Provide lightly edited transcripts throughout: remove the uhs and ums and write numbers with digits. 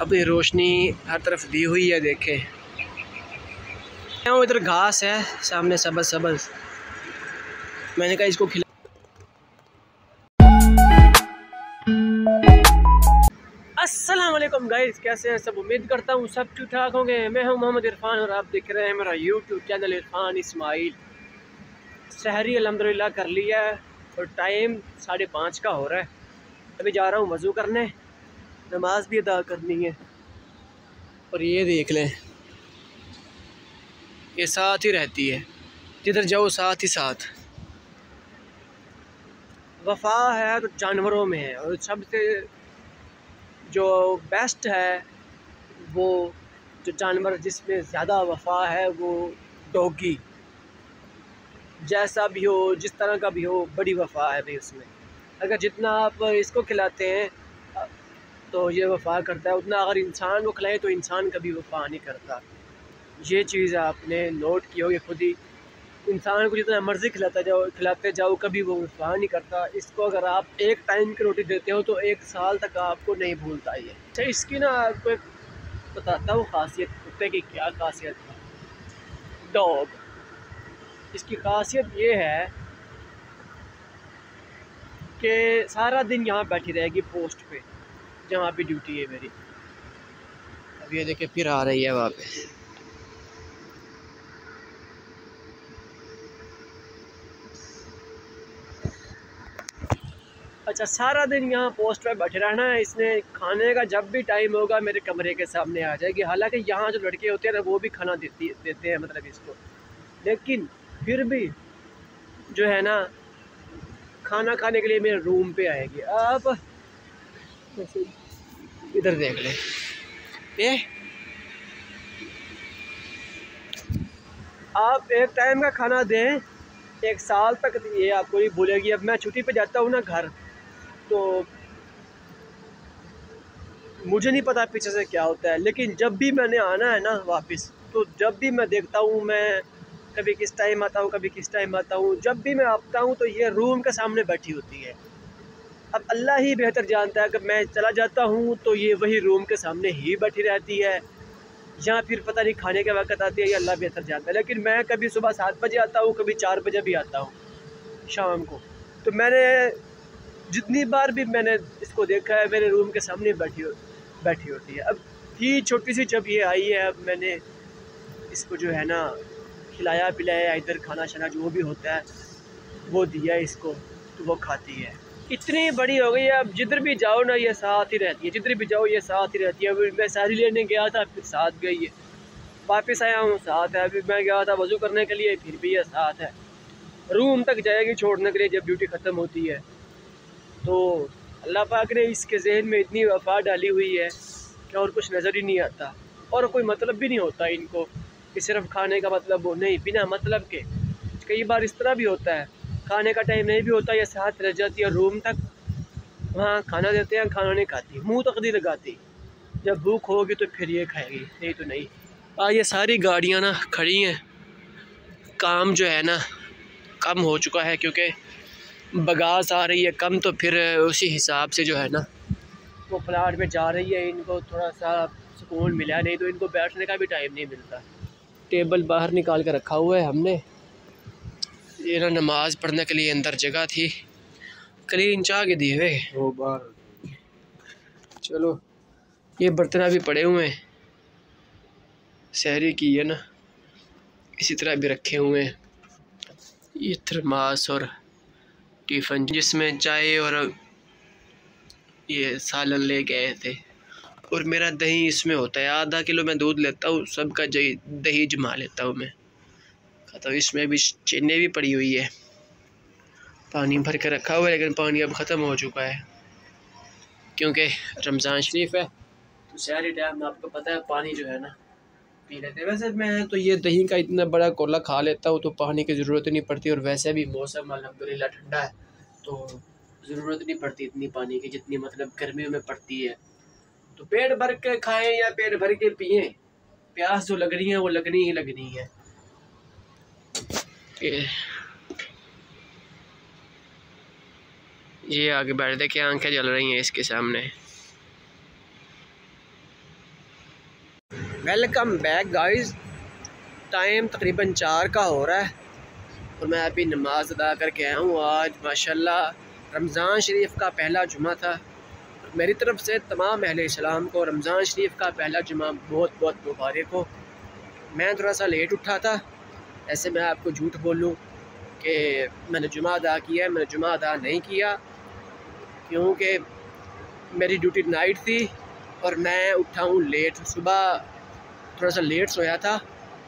अपनी रोशनी हर तरफ दी हुई है। देखें इधर घास है सामने सबज सबज, मैंने कहा इसको खिला। अस्सलाम वालेकुम गाइस, कैसे हैं सब? उम्मीद करता हूँ सब ठीक ठाक होंगे। मैं हूँ मोहम्मद इरफान और आप देख रहे हैं मेरा यूट्यूब चैनल इरफान इस्माइल। सहरी अल्हम्दुलिल्लाह कर लिया है और टाइम 5:30 का हो रहा है। अभी जा रहा हूँ वज़ू करने, नमाज भी अदा करनी है। और ये देख लें, ये साथ ही रहती है, जिधर जाओ साथ ही साथ। वफा है तो जानवरों में है, और सबसे जो बेस्ट है वो जो जानवर जिसमें ज़्यादा वफा है वो डॉगी। जैसा भी हो, जिस तरह का भी हो, बड़ी वफा है भाई उसमें। अगर जितना आप इसको खिलाते हैं तो ये वफा करता है, उतना अगर इंसान को खिलाए तो इंसान कभी वफा नहीं करता। ये चीज़ आपने नोट की होगी खुद ही। इंसान को जितना मर्ज़ी खिलाते जाओ कभी वो वफा नहीं करता। इसको अगर आप एक टाइम की रोटी देते हो तो 1 साल तक आपको नहीं भूलता ये। अच्छा, इसकी ना आपको एक बताता हूँ खासियत, कुत्ते की क्या खासियत है। डॉग, इसकी खासियत ये है कि सारा दिन यहाँ बैठी रहेगी पोस्ट पे, जहाँ पे ड्यूटी है मेरी। अब ये देखे फिर आ रही है वहाँ पे। अच्छा, सारा दिन यहाँ पोस्ट पे बैठे रहना है इसने। खाने का जब भी टाइम होगा मेरे कमरे के सामने आ जाएगी। हालांकि यहाँ जो लड़के होते हैं ना वो भी खाना देते हैं मतलब इसको, लेकिन फिर भी जो है ना खाना खाने के लिए मेरे रूम पे आएगी। आप इधर देख लें, ये आप एक टाइम का खाना दें 1 साल तक ये आपको नहीं भूलेगी। अब मैं छुट्टी पे जाता हूँ ना घर, तो मुझे नहीं पता पीछे से क्या होता है, लेकिन जब भी मैंने आना है ना वापस, तो जब भी मैं देखता हूँ, मैं कभी किस टाइम आता हूँ कभी किस टाइम आता हूँ, जब भी मैं आता हूँ तो ये रूम के सामने बैठी होती है। अब अल्लाह ही बेहतर जानता है कि मैं चला जाता हूँ तो ये वही रूम के सामने ही बैठी रहती है, या फिर पता नहीं खाने के वक्त आती है, ये अल्लाह बेहतर जानता है। लेकिन मैं कभी सुबह 7 बजे आता हूँ, कभी 4 बजे भी आता हूँ शाम को। तो मैंने जितनी बार भी मैंने इसको देखा है मेरे रूम के सामने बैठी होती है। अब थी छोटी सी जब ये आई है, अब मैंने इसको जो है ना खिलाया पिलाया, इधर खाना शाना जो भी होता है वो दिया इसको, तो वो खाती है। इतनी बड़ी हो गई है, अब जिधर भी जाओ ना ये साथ ही रहती है, जिधर भी जाओ ये साथ ही रहती है। अभी मैं साड़ी लेने गया था फिर साथ गई है, वापस आया हूँ साथ है, अभी मैं गया था वज़ू करने के लिए फिर भी ये साथ है। रूम तक जाएगी छोड़ने के लिए जब ड्यूटी ख़त्म होती है। तो अल्लाह पाक ने इसके जहन में इतनी वफा डाली हुई है कि और कुछ नज़र ही नहीं आता, और कोई मतलब भी नहीं होता इनको कि सिर्फ खाने का मतलब हो, नहीं, बिना मतलब के। कई बार इस तरह भी होता है, खाने का टाइम नहीं भी होता, या साथ रह जाती है रूम तक, वहाँ खाना देते हैं, खाना नहीं खाती, मुँह तक नहीं लगाती। जब भूख होगी तो फिर ये खाएगी, नहीं तो नहीं। ये सारी गाड़ियाँ ना खड़ी हैं, काम जो है ना कम हो चुका है क्योंकि बगास आ रही है कम, तो फिर उसी हिसाब से जो है ना वो प्लाट में जा रही है। इनको थोड़ा सा सुकून मिला, नहीं तो इनको बैठने का भी टाइम नहीं मिलता। टेबल बाहर निकाल के रखा हुआ है हमने, ये ना नमाज पढ़ने के लिए अंदर जगह थी, क्लीन चाह के दिए हुए। चलो, ये बर्तन भी पड़े हुए हैं, सहरी की है ना, इसी तरह भी रखे हुए हैं। ये थर्मास और टिफ़िन जिसमें चाय और ये सालन ले गए थे, और मेरा दही इसमें होता है। आधा किलो मैं दूध लेता हूँ, सबका दही जमा लेता हूँ मैं। तो इसमें भी चीनी भी पड़ी हुई है, पानी भर के रखा हुआ है, लेकिन पानी अब ख़त्म हो चुका है क्योंकि रमज़ान शरीफ है। तो सारे टाइम में आपको पता है पानी जो है ना पी लेते हैं। वैसे मैं तो ये दही का इतना बड़ा कोला खा लेता हूँ तो पानी की ज़रूरत नहीं पड़ती, और वैसे भी मौसम अल्हम्दुलिल्लाह ठंडा है तो ज़रूरत नहीं पड़ती इतनी पानी की जितनी मतलब गर्मियों में पड़ती है। तो पेट भर के खाएं या पेट भर के पिएं, प्यास जो लग रही है वो लगनी ही लगनी है। ये आगे बैठ दे के आंखें जल रही हैं इसके सामने। Welcome back guys. टाइम तकरीबन 4 का हो रहा है और मैं अभी नमाज़ अदा करके आया हूँ। आज माशाल्लाह रमज़ान शरीफ का पहला जुमा था। मेरी तरफ़ से तमाम अहले इस्लाम को रमज़ान शरीफ का पहला जुमा बहुत बहुत मुबारक हो। मैं थोड़ा सा लेट उठा था, ऐसे मैं आपको झूठ बोलूँ कि मैंने जुमा अदा किया है, मैंने जुमा अदा नहीं किया क्योंकि मेरी ड्यूटी नाइट थी और मैं उठा हूँ लेट। सुबह थोड़ा सा लेट सोया था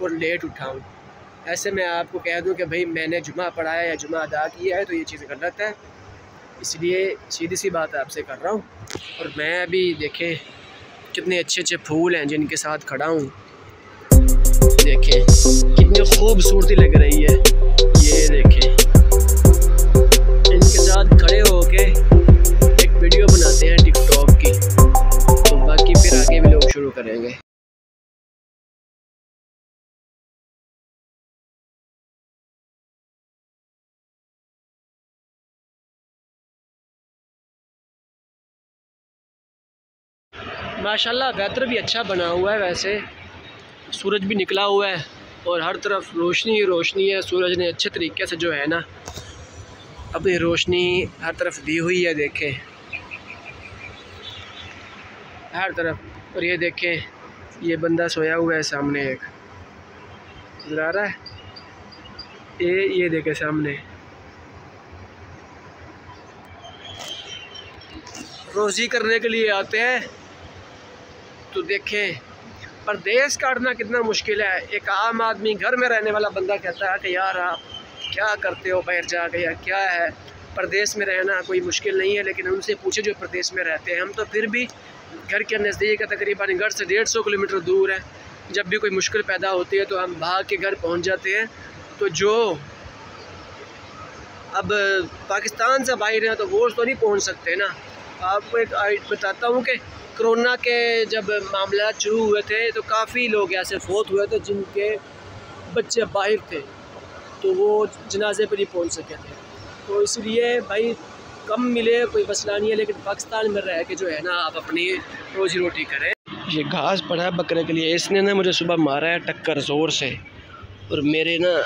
और लेट उठा हूँ। ऐसे मैं आपको कह दूँ कि भाई मैंने जुमा पढ़ा है या जुमा अदा किया है तो ये चीज़ गलत है, इसलिए सीधी सी बात आपसे कर रहा हूँ। और मैं अभी देखें कितने अच्छे अच्छे फूल हैं जिनके साथ खड़ा हूँ, देखें कितनी खूबसूरती लग रही है। ये देखें, इनके साथ खड़े होके एक वीडियो बनाते हैं टिकटॉक की, तो बाकी फिर आगे भी लोग शुरू करेंगे। माशाल्लाह वेदर भी अच्छा बना हुआ है, वैसे सूरज भी निकला हुआ है और हर तरफ रोशनी ही रोशनी है। सूरज ने अच्छे तरीके से जो है ना अपनी रोशनी हर तरफ दी हुई है, देखें हर तरफ। और ये देखें ये बंदा सोया हुआ है सामने, एक नज़र आ रहा है, ये देखें सामने। रोज़ी करने के लिए आते हैं तो देखें परदेश काटना कितना मुश्किल है। एक आम आदमी घर में रहने वाला बंदा कहता है कि यार आप क्या करते हो बाहर जाके, या क्या है परदेश में रहना कोई मुश्किल नहीं है। लेकिन उनसे पूछे जो परदेश में रहते हैं, हम तो फिर भी घर के नज़दीक है, तकरीबन घर से 150 किलोमीटर दूर है। जब भी कोई मुश्किल पैदा होती है तो हम भाग के घर पहुंच जाते हैं। तो जो अब पाकिस्तान से बाहर हैं तो वो तो नहीं पहुंच सकते ना। आपको एक बताता हूँ कि कोरोना के जब मामला शुरू हुए थे तो काफ़ी लोग ऐसे फौत हुए थे जिनके बच्चे बाहर थे, तो वो जनाजे पर नहीं पहुंच सके थे। तो इसलिए भाई कम मिले कोई मसला नहीं है, लेकिन पाकिस्तान में रह के जो है ना आप अपनी रोज़ी रोटी करें। ये घास पड़ा है बकरे के लिए, इसने ना मुझे सुबह मारा है टक्कर ज़ोर से और मेरे ना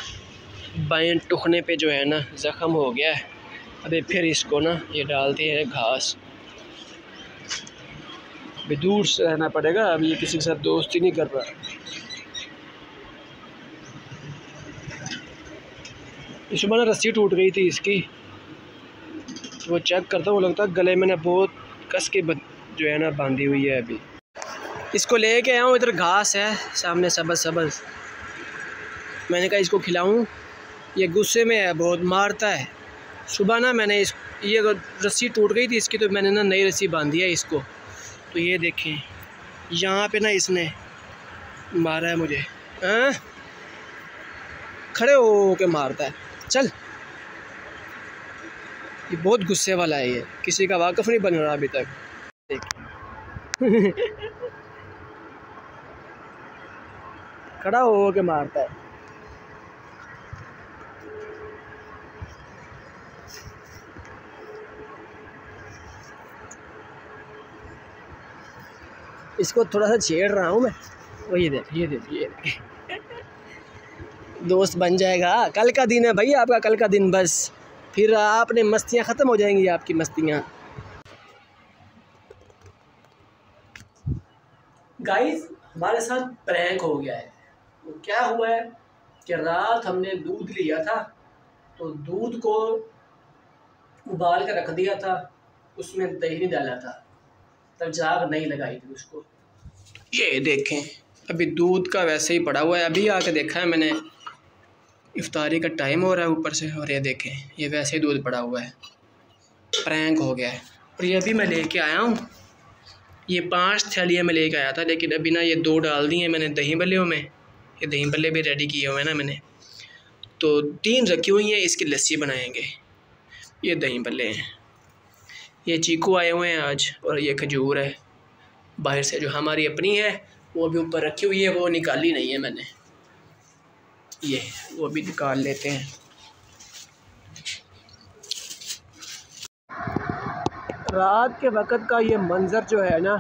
बाएं टुकने पे जो है ना ज़ख़म हो गया है। अभी फिर इसको ना ये डालते हैं घास, अभी दूर से रहना पड़ेगा। अभी ये किसी के साथ दोस्ती नहीं कर रहा। इस सुबह ना रस्सी टूट गई थी इसकी, तो वो चेक करता हूँ, लगता है गले में ना बहुत कस के जो है ना बांधी हुई है। अभी इसको लेके आया हूँ, इधर घास है सामने सबज सबज, मैंने कहा इसको खिलाऊँ। ये गुस्से में है, बहुत मारता है। सुबह ना मैंने ये रस्सी टूट गई थी इसकी, तो मैंने ना नई रस्सी बांधी है इसको। तो ये देखें यहाँ पे ना इसने मारा है मुझे, हाँ खड़े हो के मारता है। चल, ये बहुत गुस्से वाला है, ये किसी का वाकफ़ नहीं बन रहा अभी तक। खड़ा हो के मारता है। इसको थोड़ा सा छेड़ रहा हूँ मैं, वो ये देख दोस्त बन जाएगा। कल का दिन है भाई आपका, कल का दिन, बस फिर आपने मस्तियाँ ख़त्म हो जाएंगी आपकी मस्तियाँ। गाइस हमारे साथ प्रैंक हो गया है। तो क्या हुआ है कि रात हमने दूध लिया था, तो दूध को उबाल कर रख दिया था, उसमें दही डाला था, तब जाग नहीं लगाई थी उसको। ये देखें अभी दूध का वैसे ही पड़ा हुआ है, अभी आके देखा है मैंने, इफ्तारी का टाइम हो रहा है ऊपर से, और ये देखें ये वैसे ही दूध पड़ा हुआ है। प्रैंक हो गया है। और ये अभी मैं लेके आया हूँ, ये 5 थैलियाँ मैं लेके आया था, लेकिन अभी ना ये 2 डाल दी हैं मैंने दही भल्लियों में। ये दही भल्ले भी रेडी किए हुए हैं ना मैंने, तो 3 रखी हुई हैं, इसकी लस्सी बनाएंगे। ये दही भल्ले हैं, ये चीकू आए हुए हैं आज, और ये खजूर है बाहर से जो हमारी अपनी है, वो भी ऊपर रखी हुई है, वो निकाली नहीं है मैंने, ये वो भी निकाल लेते हैं। रात के वक़्त का ये मंज़र जो है ना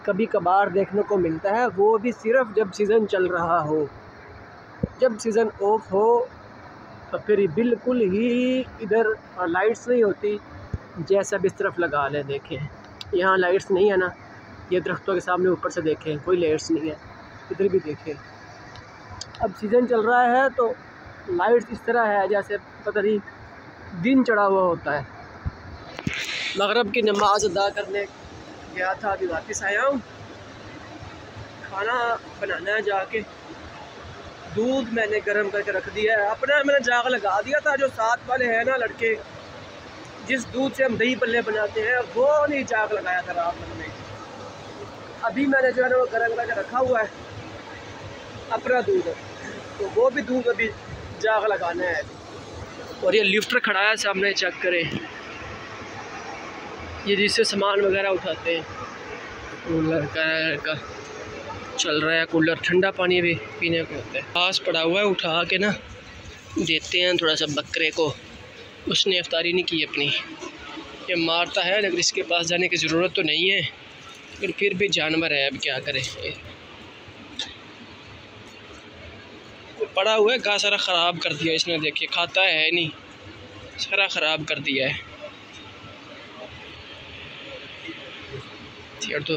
कभी कभार देखने को मिलता है, वो भी सिर्फ जब सीज़न चल रहा हो। जब सीज़न ऑफ हो तो फिर बिल्कुल ही इधर लाइट्स नहीं होती। जैसा भी इस तरफ लगा लें, देखें यहाँ लाइट्स नहीं है ना, ये दरख्तों के सामने ऊपर से देखें कोई लाइट्स नहीं है, इधर भी देखें। अब सीज़न चल रहा है तो लाइट्स इस तरह है जैसे पता नहीं दिन चढ़ा हुआ होता है। मगरिब की नमाज अदा करने गया था, अभी वापस आया हूँ। खाना बनाना है जाके। दूध मैंने गर्म करके रख दिया है, अपना मैंने जाग लगा दिया था। जो साथ वाले हैं ना लड़के, जिस दूध से हम दही पल्ले बनाते हैं, वो नहीं जाग लगाया था रात में। अभी मैंने जो है ना वो गर्म करके रखा हुआ है अपना दूध, तो वो भी दूध अभी जाग लगाना है। और ये लिफ्टर खड़ा है सामने, चेक करें, ये जिससे सामान वगैरह उठाते हैं। कूलर का चल रहा है, कूलर ठंडा पानी भी पीने को होता है। पास पड़ा हुआ है, उठा के ना देते हैं थोड़ा सा बकरे को। उसने इफ्तारी नहीं की अपनी, ये मारता है, लेकिन इसके पास जाने की ज़रूरत तो नहीं है, लेकिन फिर भी जानवर है, अब क्या करें। पड़ा हुआ है, घास सारा ख़राब कर दिया इसने, देखिए खाता है नहीं, सारा ख़राब कर दिया है। तो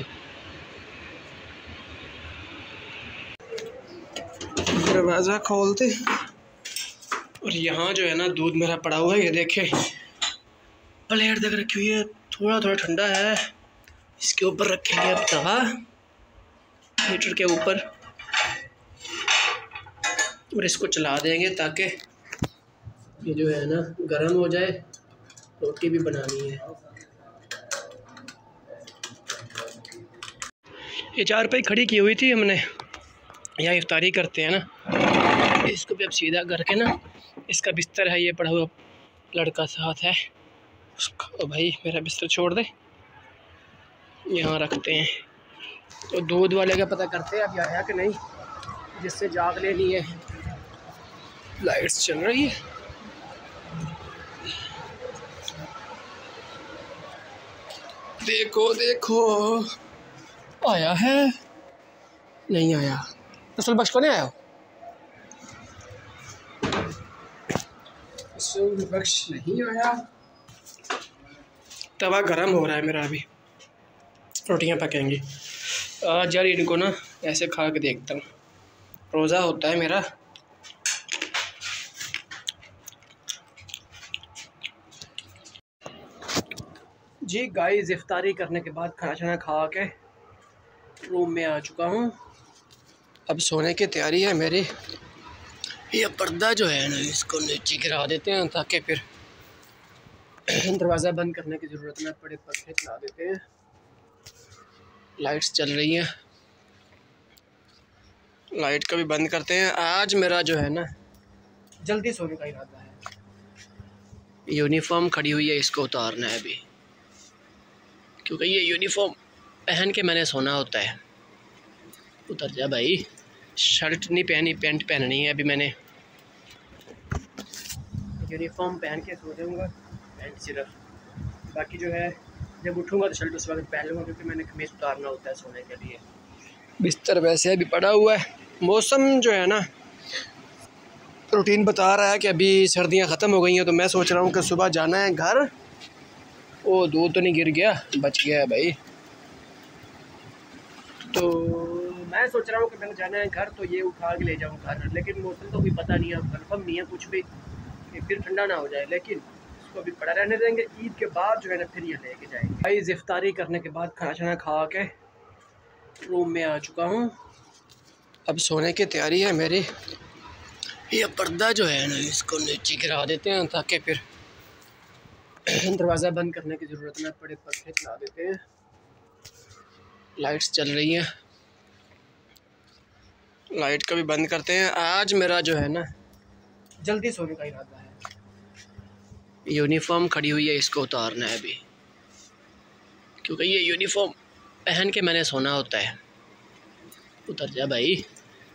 दरवाज़ा खोलते और यहाँ जो है ना दूध मेरा पड़ा हुआ है, ये देखे प्लेट देख रखी हुई है, थोड़ा थोड़ा ठंडा है। इसके ऊपर रखेंगे अब तवा, हीटर के ऊपर, और इसको चला देंगे ताकि ये जो है ना गर्म हो जाए। रोटी भी बनानी है। ये चारपाई खड़ी की हुई थी हमने, यहाँ इफ्तारी करते हैं ना, इसको भी अब सीधा करके ना, इसका बिस्तर है ये पड़ा हुआ, लड़का साथ है उसका, भाई मेरा बिस्तर छोड़ दे, यहाँ रखते हैं। तो दूध वाले का पता करते हैं अब आया कि नहीं, जिससे जाग लेनी है। लाइट्स चल रही है, देखो देखो, आया है नहीं आया, रसूल बख्श को नहीं आया, रसूल बख्श नहीं आया। तवा गरम हो रहा है मेरा, अभी रोटियां पकेंगी। आज यार इनको ना ऐसे खा के देखता हूँ, रोज़ा होता है मेरा। जी गाइस, इफ्तारी करने के बाद खाना शाना खा के रूम में आ चुका हूँ। अब सोने की तैयारी है मेरी। ये पर्दा जो है ना, इसको नीचे गिरा देते हैं ताकि फिर दरवाज़ा बंद करने की ज़रूरत ना पड़े। पंखे चला देते हैं, लाइट्स चल रही हैं, लाइट का भी बंद करते हैं। आज मेरा जो है ना जल्दी सोने का इरादा है। यूनिफॉर्म खड़ी हुई है, इसको उतारना है अभी, क्योंकि ये यूनिफॉर्म पहन के मैंने सोना होता है। उतर जा भाई, शर्ट नहीं पहनी, पैंट पहननी है अभी मैंने। यूनिफॉर्म पहन के सो जाऊँगा, पैंट सिर्फ, बाकी जो है जब उठूँगा तो शर्ट उस वक्त पहन लूँगा, क्योंकि मैंने कमीज़ उतारना होता है सोने के लिए। बिस्तर वैसे अभी पड़ा हुआ है। मौसम जो है ना, रूटीन बता रहा है कि अभी सर्दियाँ ख़त्म हो गई हैं, तो मैं सोच रहा हूँ कि सुबह जाना है घर। ओ दूध तो नहीं गिर गया, बच गया है भाई। तो मैं सोच रहा हूँ कि मैंने जाना है घर, तो ये उठा के ले जाऊँ घर, लेकिन मौसम तो कोई पता नहीं है, कन्फर्म नहीं है कुछ भी, कि फिर ठंडा ना हो जाए। लेकिन इसको अभी पड़ा रहने देंगे, ईद के बाद जो है ना फिर ये लेके जाएंगे। भाई इफ्तारी करने के बाद खाना शाना खा के रूम में आ चुका हूँ। अब सोने की तैयारी है मेरी। ये पर्दा जो है ना, इसको नीचे गिरा देते हैं ताकि फिर दरवाज़ा बंद करने की ज़रूरत ना पड़े। पंखे चला देते हैं, लाइट्स चल रही हैं, लाइट का भी बंद करते हैं। आज मेरा जो है ना जल्दी सोने का इरादा है। यूनिफॉर्म खड़ी हुई है, इसको उतारना है अभी, क्योंकि ये यूनिफॉर्म पहन के मैंने सोना होता है। उतर जा भाई,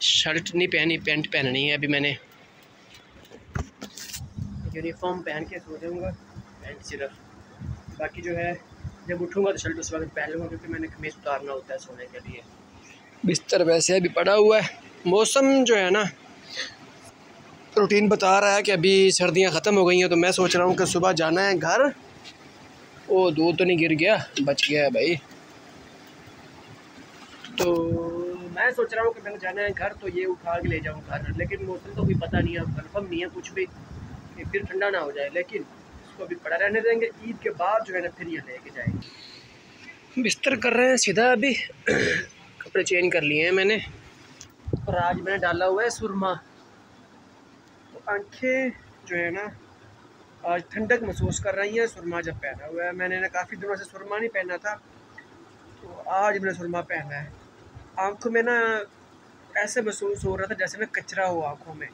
शर्ट नहीं पहनी, पैंट पहननी है अभी मैंने। यूनिफॉर्म पहन के सो जाऊँगा, पैंट सिर्फ, बाकी जो है जब उठूँगा तो शर्ट उस वक्त पहन लूँगा, क्योंकि मैंने कमीज़ उतारना होता है सोने के लिए। बिस्तर वैसे अभी पड़ा हुआ है। मौसम जो है ना, रूटीन बता रहा है कि अभी सर्दियाँ ख़त्म हो गई हैं, तो मैं सोच रहा हूँ कि सुबह जाना है घर। ओ दूध तो नहीं गिर गया, बच गया है भाई। तो मैं सोच रहा हूँ कि मैंने जाना है घर, तो ये उठा के ले जाऊँ घर, लेकिन मौसम तो कोई पता नहीं है, कन्फर्म नहीं है कुछ भी कि फिर ठंडा ना हो जाए। लेकिन इसको अभी पड़ा रहने देंगे, ईद के बाद जो है ना फिर ये लेके जाएंगे। बिस्तर कर रहे हैं सीधा अभी। कपड़े चेंज कर लिए हैं मैंने, और आज मैंने डाला हुआ है सुरमा। तो आंखें जो है ना आज ठंडक महसूस कर रही हैं, सुरमा जब पहना हुआ है। मैंने ना काफ़ी दिनों से सुरमा नहीं पहना था, तो आज मैंने सुरमा पहना है। आँखों में ना ऐसे महसूस हो रहा था जैसे ना कचरा हो आँखों में।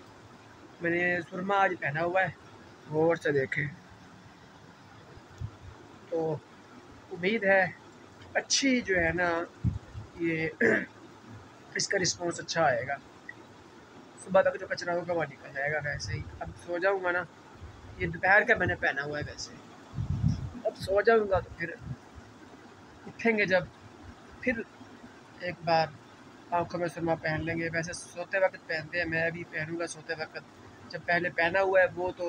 मैंने सुरमा आज पहना हुआ है, गौर से देखें। तो उम्मीद है अच्छी जो है ना ये इसका रिस्पॉन्स अच्छा आएगा। सुबह तक जो कचरा होगा वो निकल जाएगा। वैसे ही अब सो जाऊँगा ना, ये दोपहर का मैंने पहना हुआ है वैसे। अब सो जाऊँगा तो फिर उठेंगे जब, फिर एक बार आँखों में सुरमा पहन लेंगे। वैसे सोते वक्त पहनते हैं, मैं भी पहनूँगा सोते वक्त। जब पहले पहना हुआ है वो तो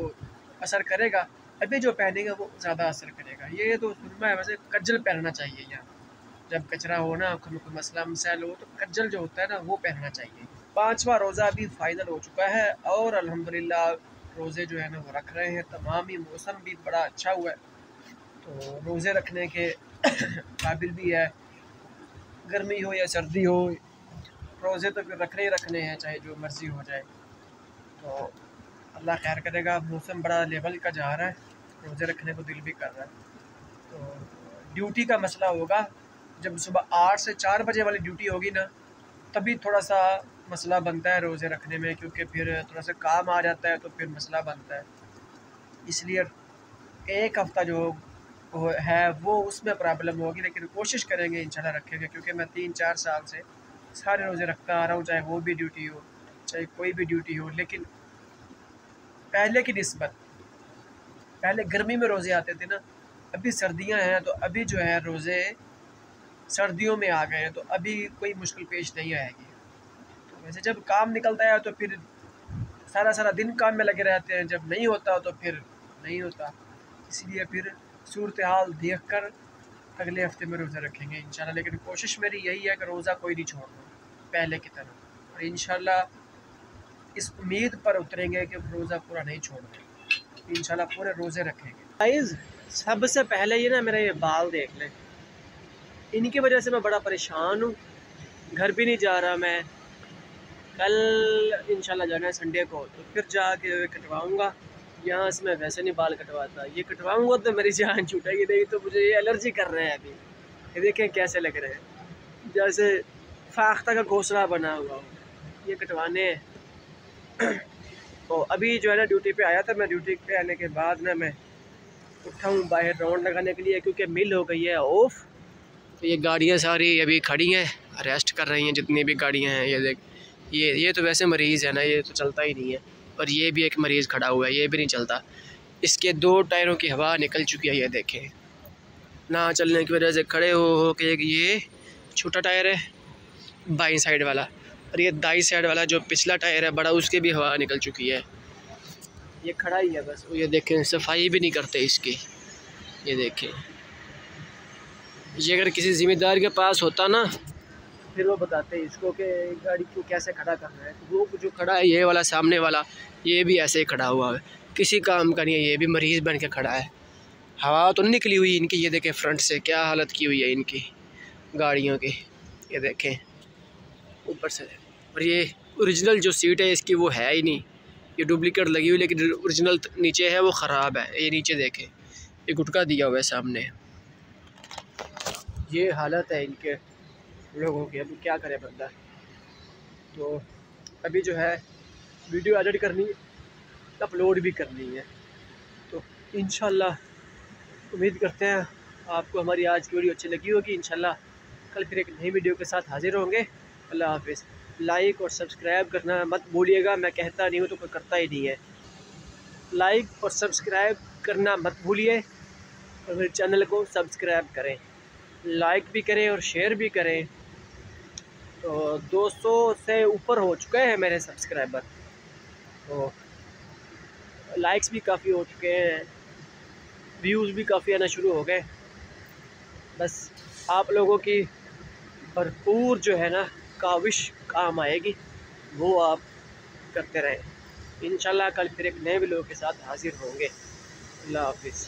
असर करेगा, अभी जो पहनेगा वो ज़्यादा असर करेगा। ये तो सुरमा है, वैसे कज्जल पहनना चाहिए यहाँ। जब कचरा हो ना आँखों में, कोई मसला मसाइल हो, तो कज्जल जो होता है ना वो पहनना चाहिए। 5वां रोज़ा अभी फाइनल हो चुका है, और अल्हम्दुलिल्लाह रोज़े जो है ना वो रख रहे हैं तमाम ही। मौसम भी बड़ा अच्छा हुआ है, तो रोज़े रखने के काबिल भी है। गर्मी हो या सर्दी हो, रोज़े तो फिर रखने ही रखने हैं, चाहे जो मर्ज़ी हो जाए। तो अल्लाह खैर करेगा। मौसम बड़ा लेवल का जा रहा है, रोज़े रखने को दिल भी कर रहा है। तो ड्यूटी का मसला होगा, जब सुबह 8 से 4 बजे वाली ड्यूटी होगी ना, तभी थोड़ा सा मसला बनता है रोज़े रखने में, क्योंकि फिर थोड़ा सा काम आ जाता है तो फिर मसला बनता है। इसलिए एक हफ़्ता जो है वो उसमें प्रॉब्लम होगी, लेकिन कोशिश करेंगे इंशाल्लाह रखेंगे, क्योंकि मैं 3-4 साल से सारे रोज़े रखता आ रहा हूँ, चाहे वो भी ड्यूटी हो चाहे कोई भी ड्यूटी हो। लेकिन पहले की निस्बत, पहले गर्मी में रोज़े आते थे ना, अभी सर्दियाँ हैं तो अभी जो है रोज़े सर्दियों में आ गए हैं, तो अभी कोई मुश्किल पेश नहीं आएगी। तो वैसे जब काम निकलता है तो फिर सारा सारा दिन काम में लगे रहते हैं, जब नहीं होता तो फिर नहीं होता। इसलिए फिर सूरत हाल देख कर अगले हफ्ते में रोज़ा रखेंगे इंशाल्लाह। लेकिन कोशिश मेरी यही है कि रोज़ा कोई नहीं छोड़ना पहले की तरह, और इंशाल्लाह इस उम्मीद पर उतरेंगे कि रोज़ा पूरा नहीं छोड़ना, इंशाल्लाह पूरे रोज़े रखेंगे। गाइस सबसे पहले ये ना मेरा ये बाल देख लें, इनकी वजह से मैं बड़ा परेशान हूँ। घर भी नहीं जा रहा मैं, कल इंशाल्लाह जाना है संडे को, तो फिर जाके कटवाऊँगा। यहाँ से मैं वैसे नहीं बाल कटवाता, ये कटवाऊँगा तो मेरी जान छूटेगी, नहीं तो मुझे ये एलर्जी कर रहे हैं अभी। ये देखें कैसे लग रहे हैं, जैसे फाख्ता का घोंसला बना हुआ हो। ये कटवाने हैं। तो अभी जो है ना ड्यूटी पे आया था मैं, ड्यूटी पे आने के बाद ना मैं उठा हूँ बाहर राउंड लगाने के लिए, क्योंकि मिल हो गई है ऑफ। तो ये गाड़ियाँ सारी अभी खड़ी हैं, रेस्ट कर रही हैं जितनी भी गाड़ियाँ हैं। ये देख, ये तो वैसे मरीज़ है ना, ये तो चलता ही नहीं है। और ये भी एक मरीज़ खड़ा हुआ है, ये भी नहीं चलता। इसके 2 टायरों की हवा निकल चुकी है, ये देखें। ना चलने की वजह से खड़े हो के ये छोटा टायर है बाईं साइड वाला, और ये दाईं साइड वाला जो पिछला टायर है बड़ा, उसके भी हवा निकल चुकी है। ये खड़ा ही है बस। ये देखें, सफाई भी नहीं करते इसकी। ये देखें, ये अगर किसी ज़िम्मेदार के पास होता ना, फिर वो बताते हैं इसको कि गाड़ी को कैसे खड़ा करना है। वो जो खड़ा है ये वाला सामने वाला, ये भी ऐसे ही खड़ा हुआ है, किसी काम का नहीं है, ये भी मरीज़ बन के खड़ा है। हवा तो नहीं निकली हुई इनकी। ये देखें फ्रंट से क्या हालत की हुई है इनकी गाड़ियों की। ये देखें ऊपर से, और ये ओरिजिनल जो सीट है इसकी वो है ही नहीं, ये डुप्लीकेट लगी हुई, लेकिन ओरिजिनल नीचे है वो ख़राब है। ये नीचे देखें, ये गुटका दिया हुआ है सामने। ये हालत है इनके लोगों की, अभी क्या करे बंदा। तो अभी जो है वीडियो एडिट करनी है, अपलोड भी करनी है। तो इंशाल्लाह उम्मीद करते हैं आपको हमारी आज की वीडियो अच्छी लगी होगी। इंशाल्लाह कल फिर एक नई वीडियो के साथ हाजिर होंगे। अल्लाह हाफिज़। लाइक और सब्सक्राइब करना मत भूलिएगा, मैं कहता नहीं हूँ तो कोई करता ही नहीं है। लाइक और सब्सक्राइब करना मत भूलिए, और मेरे चैनल को सब्सक्राइब करें, लाइक भी करें और शेयर भी करें। तो 200 से ऊपर हो चुके हैं मेरे सब्सक्राइबर, तो लाइक्स भी काफ़ी हो चुके हैं, व्यूज़ भी काफ़ी आना शुरू हो गए। बस आप लोगों की भरपूर जो है ना काविश काम आएगी, वो आप करते रहें। इंशाल्लाह कल फिर एक नए वीडियो के साथ हाजिर होंगे। अल्लाह हाफिज़।